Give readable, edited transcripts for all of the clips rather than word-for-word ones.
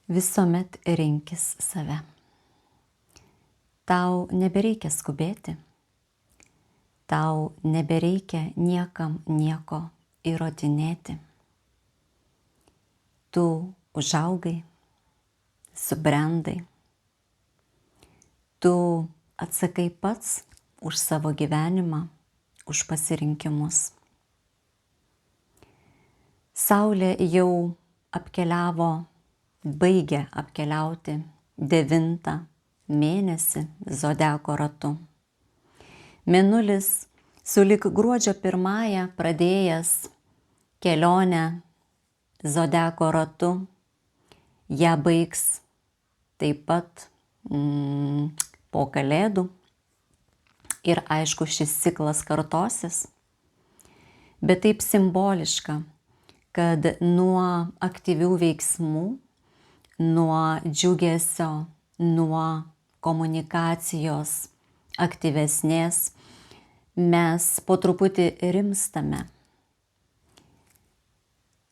Visuomet rinkis save. Tau nebereikia skubėti. Tau nebereikia niekam nieko įrodinėti. Tu užaugai, subrendai. Tu atsakai pats už savo gyvenimą, už pasirinkimus. Saulė jau baigė apkeliauti 9 mėnesį zodiako ratu. Mėnulis sulig gruodžio 1 pradėjęs kelionę zodiako ratu, ją baigs taip pat po kalėdų. Ir aišku, šis ciklas kartosis, bet taip simboliška, kad nuo aktyvių veiksmų, nuo džiugesio, nuo komunikacijos aktyvesnės mes po truputį rimstame.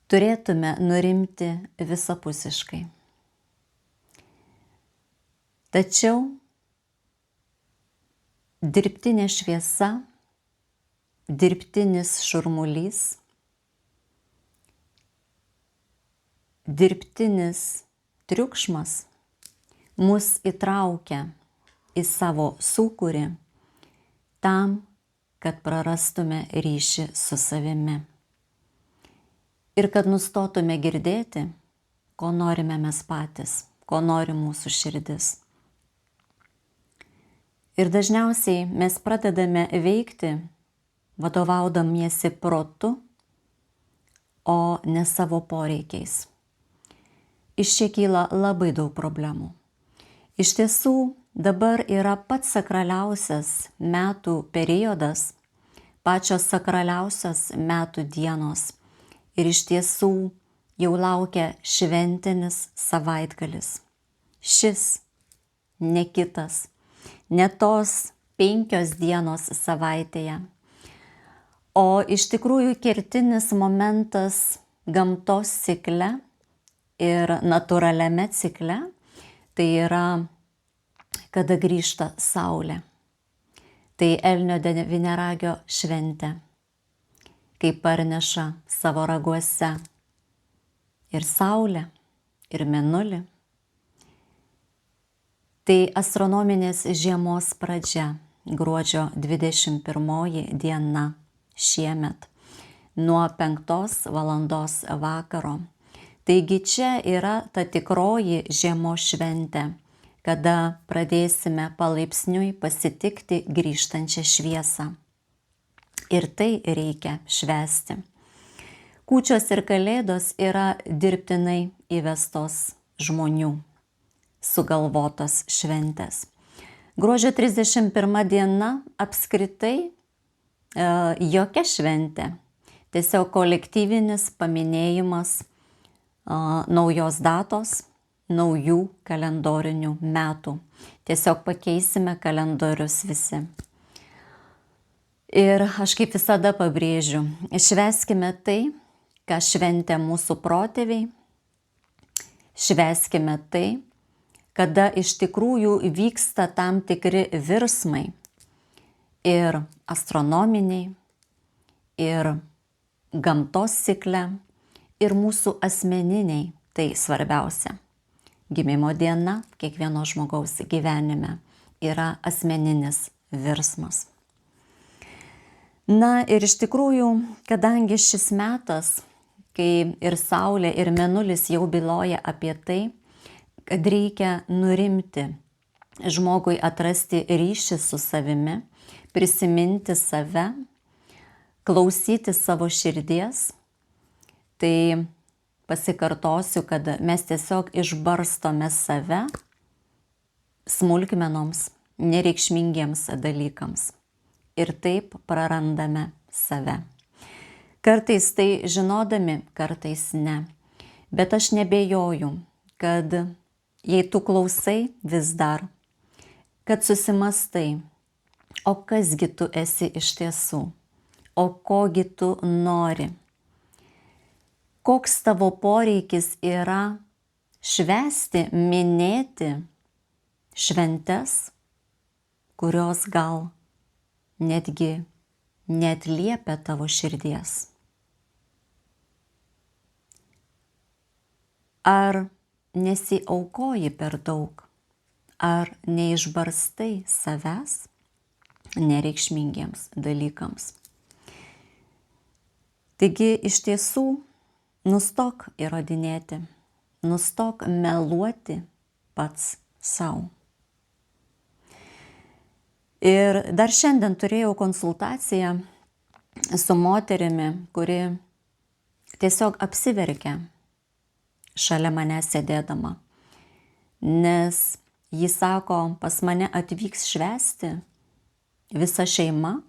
Turėtume nurimti visapusiškai. Tačiau dirbtinė šviesa, dirbtinis šurmulys, dirbtinis triukšmas mus įtraukia į savo sūkurį tam, kad prarastume ryšį su savimi. Ir kad nustotume girdėti, ko norime mes patys, ko nori mūsų širdis. Ir dažniausiai mes pradedame veikti, vadovaudamiesi protu, o ne savo poreikiais. Iš čia kyla labai daug problemų. Iš tiesų, dabar yra pats sakraliausias metų periodas, pačios sakraliausios metų dienos. Ir iš tiesų jau laukia šventinis savaitgalis. Šis, ne kitas. Ne tos 5 dienos savaitėje, o iš tikrųjų kertinis momentas gamtos cikle ir natūraliame cikle, tai yra, kada grįžta Saulė. Tai Elnio devyniaragio šventė, kai parneša savo raguose ir Saulę, ir Mėnulį. Tai astronominės žiemos pradžia, gruodžio 21 diena šiemet, nuo 5 valandos vakaro. Taigi čia yra ta tikroji žiemos šventė, kada pradėsime palaipsniui pasitikti grįžtančią šviesą. Ir tai reikia švęsti. Kūčios ir kalėdos yra dirbtinai įvestos žmonių sugalvotos šventės. Gruodžio 31 diena apskritai jokia šventė. Tiesiog kolektyvinis paminėjimas naujos datos, naujų kalendorinių metų. Tiesiog pakeisime kalendorius visi. Ir aš kaip visada pabrėžiu, švęskime tai, ką šventė mūsų protėviai, švęskime tai, kada iš tikrųjų vyksta tam tikri virsmai ir astronominiai, ir gamtos cikle, ir mūsų asmeniniai, tai svarbiausia. Gimimo diena kiekvieno žmogaus gyvenime yra asmeninis virsmas. Na ir iš tikrųjų, kadangi šis metas, kai ir Saulė, ir Mėnulis jau byloja apie tai, kad reikia nurimti, žmogui atrasti ryšį su savimi, prisiminti save, klausyti savo širdies, tai pasikartosiu, kad mes tiesiog išbarstome save smulkmenoms, nereikšmingiems dalykams. Ir taip prarandame save. Kartais tai žinodami, kartais ne. Bet aš nebejoju, kad jei tu klausai vis dar, kad susimastai, o kasgi tu esi iš tiesų, o kogi tu nori, koks tavo poreikis yra švęsti, minėti šventes, kurios gal netgi neatliepia tavo širdies. Ar nesiaukoji per daug, ar neišbarstai savęs nereikšmingiems dalykams. Taigi iš tiesų nustok įrodinėti, nustok meluoti pats sau. Ir dar šiandien turėjau konsultaciją su moterimi, kuri tiesiog apsiverkė šalia mane sėdėdama, nes ji sako, pas mane atvyks švęsti visa šeima,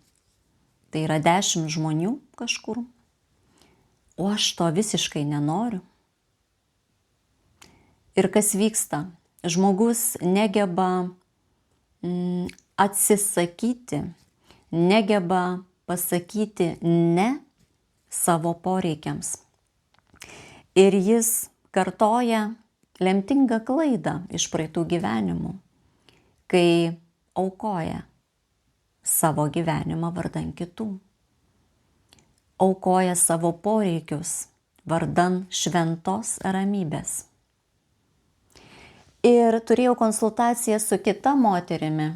tai yra 10 žmonių kažkur, o aš to visiškai nenoriu. Ir kas vyksta? Žmogus negeba atsisakyti, negeba pasakyti ne savo poreikiams. Ir jis kartoja lemtingą klaidą iš praeitų gyvenimų, kai aukoja savo gyvenimą vardan kitų. Aukoja savo poreikius vardan šventos ramybės. Ir turėjau konsultaciją su kita moterimi,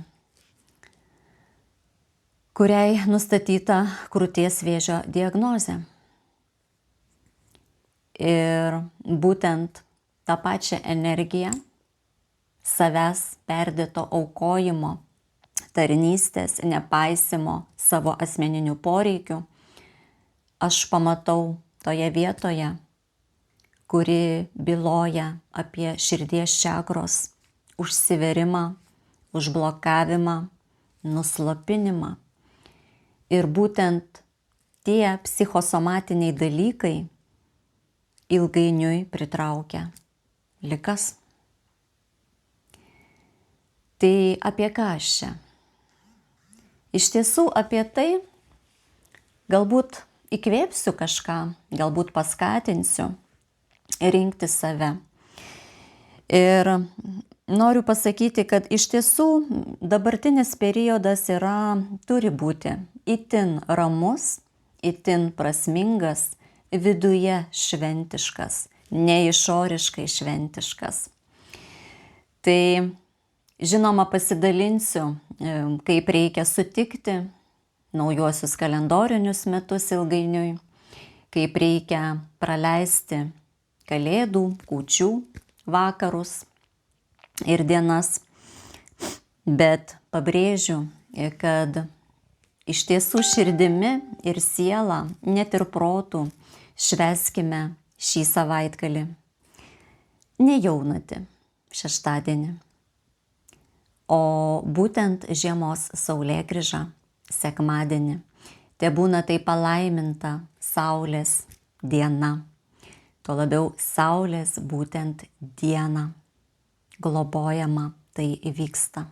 kuriai nustatyta krūties vėžio diagnozė. Ir būtent tą pačią energiją savęs perdėto aukojimo, tarnystės, nepaisimo savo asmeninių poreikių aš pamatau toje vietoje, kuri byloja apie širdies čakros užsiverimą, užblokavimą, nuslopinimą. Ir būtent tie psichosomatiniai dalykai ilgainiui pritraukia ligas. Tai apie ką aš čia? Iš tiesų apie tai galbūt įkvėpsiu kažką, galbūt paskatinsiu rinkti save. Ir noriu pasakyti, kad iš tiesų dabartinis periodas turi būti itin ramus, itin prasmingas, viduje šventiškas, ne išoriškai šventiškas. Tai žinoma pasidalinsiu, kaip reikia sutikti naujuosius kalendorinius metus ilgainiui, kaip reikia praleisti kalėdų, kūčių vakarus ir dienas. Bet pabrėžiu, kad iš tiesų širdimi ir siela, net ir protų, švęskime šį savaitgalį. Ne jaunatį, šeštadienį, o būtent žiemos saulėgrįžą, sekmadienį. Tebūna tai palaiminta saulės diena. Tuo labiau saulės būtent diena globojama tai įvyksta.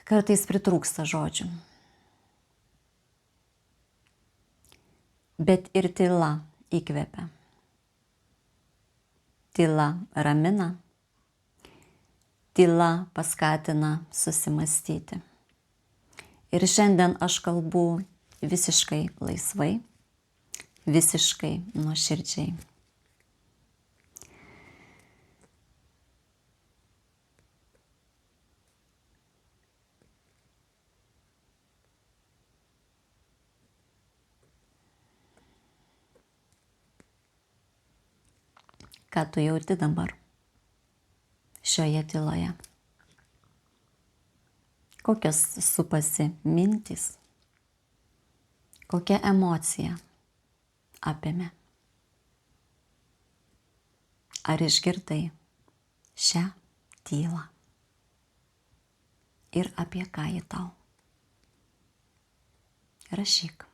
Kartais pritrūksta žodžių. Bet ir tyla įkvepia. Tyla ramina. Tyla paskatina susimąstyti. Ir šiandien aš kalbu visiškai laisvai, visiškai nuoširdžiai. Ką tu jauti dabar šioje tyloje? Kokios supasi mintys, kokia emocija apėmė? Ar išgirdai šią tylą? Ir apie ką ji tau? Rašyk.